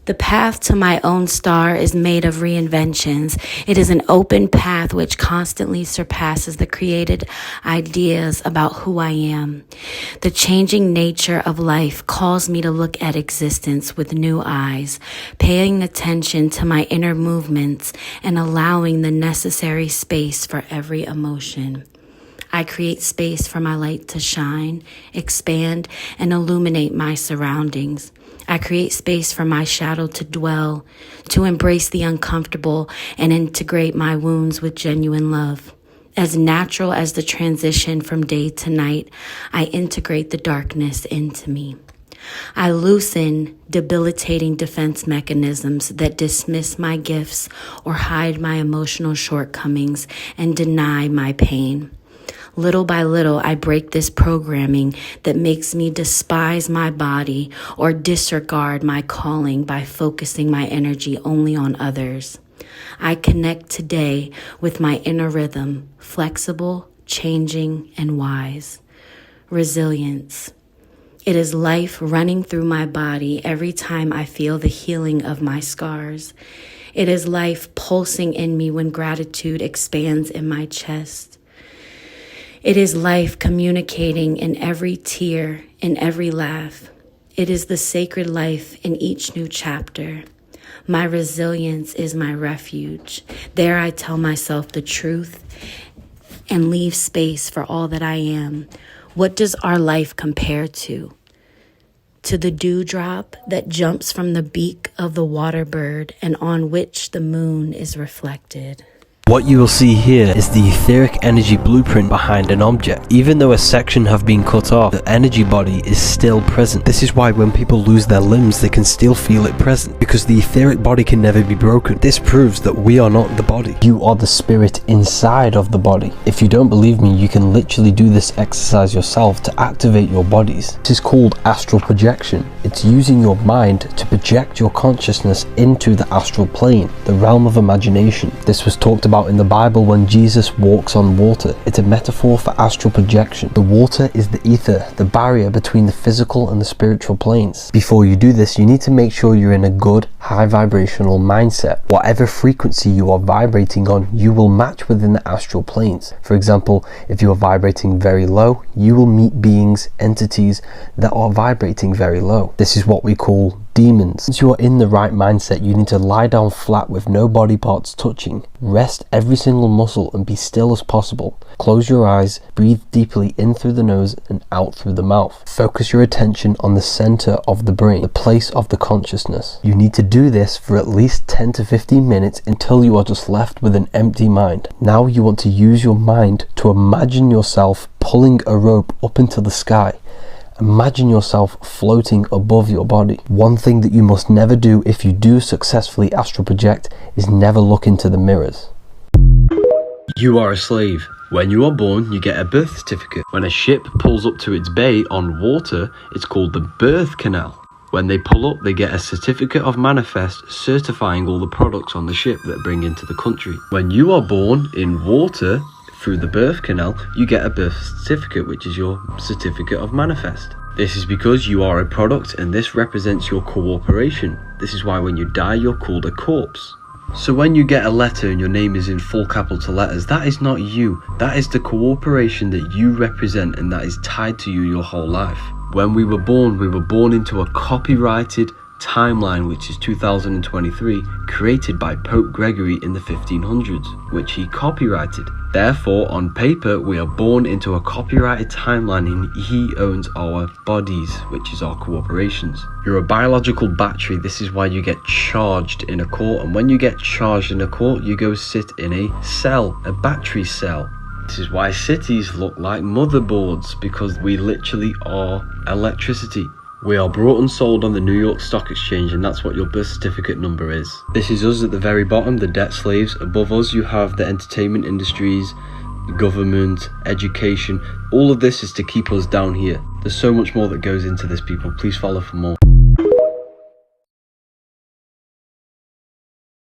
The path to my own star is made of reinventions. It is an open path which constantly surpasses the created ideas about who I am. The changing nature of life calls me to look at existence with new eyes, paying attention to my inner movements and allowing the necessary space for every emotion. I create space for my light to shine, expand, and illuminate my surroundings. I create space for my shadow to dwell, to embrace the uncomfortable and integrate my wounds with genuine love. As natural as the transition from day to night, I integrate the darkness into me. I loosen debilitating defense mechanisms that dismiss my gifts or hide my emotional shortcomings and deny my pain. Little by little, I break this programming that makes me despise my body or disregard my calling by focusing my energy only on others. I connect today with my inner rhythm, flexible, changing, and wise. Resilience. It is life running through my body every time I feel the healing of my scars. It is life pulsing in me when gratitude expands in my chest. It is life communicating in every tear, in every laugh. It is the sacred life in each new chapter. My resilience is my refuge. There I tell myself the truth and leave space for all that I am. What does our life compare to? To the dewdrop that jumps from the beak of the water bird and on which the moon is reflected. What you will see here is the etheric energy blueprint behind an object. Even though a section have been cut off, the energy body is still present. This is why when people lose their limbs, they can still feel it present, because the etheric body can never be broken. This proves that we are not the body. You are the spirit inside of the body. If you don't believe me, you can literally do this exercise yourself to activate your bodies. This is called astral projection. It's using your mind to project your consciousness into the astral plane, the realm of imagination. This was talked about in the Bible when Jesus walks on water. It's a metaphor for astral projection. The water is the ether, the barrier between the physical and the spiritual planes. Before you do this, you need to make sure you're in a good, high vibrational mindset. Whatever frequency you are vibrating on, you will match within the astral planes. For example, if you are vibrating very low, you will meet beings, entities that are vibrating very low. This is what we call demons. Once you are in the right mindset, you need to lie down flat with no body parts touching. Rest every single muscle and be still as possible. Close your eyes, breathe deeply in through the nose and out through the mouth. Focus your attention on the center of the brain, the place of the consciousness. You need to do this for at least 10 to 15 minutes until you are just left with an empty mind. Now you want to use your mind to imagine yourself pulling a rope up into the sky. Imagine yourself floating above your body. One thing that you must never do if you do successfully astral project is never look into the mirrors. You are a slave. When you are born, you get a birth certificate. When a ship pulls up to its bay on water, it's called the birth canal. When they pull up, they get a certificate of manifest certifying all the products on the ship that bring into the country. When you are born in water, through the birth canal, you get a birth certificate, which is your certificate of manifest. This is because you are a product and this represents your cooperation. This is why when you die, you're called a corpse. So when you get a letter and your name is in full capital letters, that is not you. That is the cooperation that you represent and that is tied to you your whole life. When we were born into a copyrighted timeline, which is 2023, created by Pope Gregory in the 1500s, which he copyrighted. Therefore, on paper, we are born into a copyrighted timeline and he owns our bodies, which is our cooperations. You're a biological battery. This is why you get charged in a court, and when you get charged in a court, you go sit in a cell, a battery cell. This is why cities look like motherboards, because we literally are electricity. We are bought and sold on the New York Stock Exchange, and that's what your birth certificate number is. This is us at the very bottom, the debt slaves. Above us you have the entertainment industries, government, education. All of this is to keep us down here. There's so much more that goes into this, people. Please follow for more.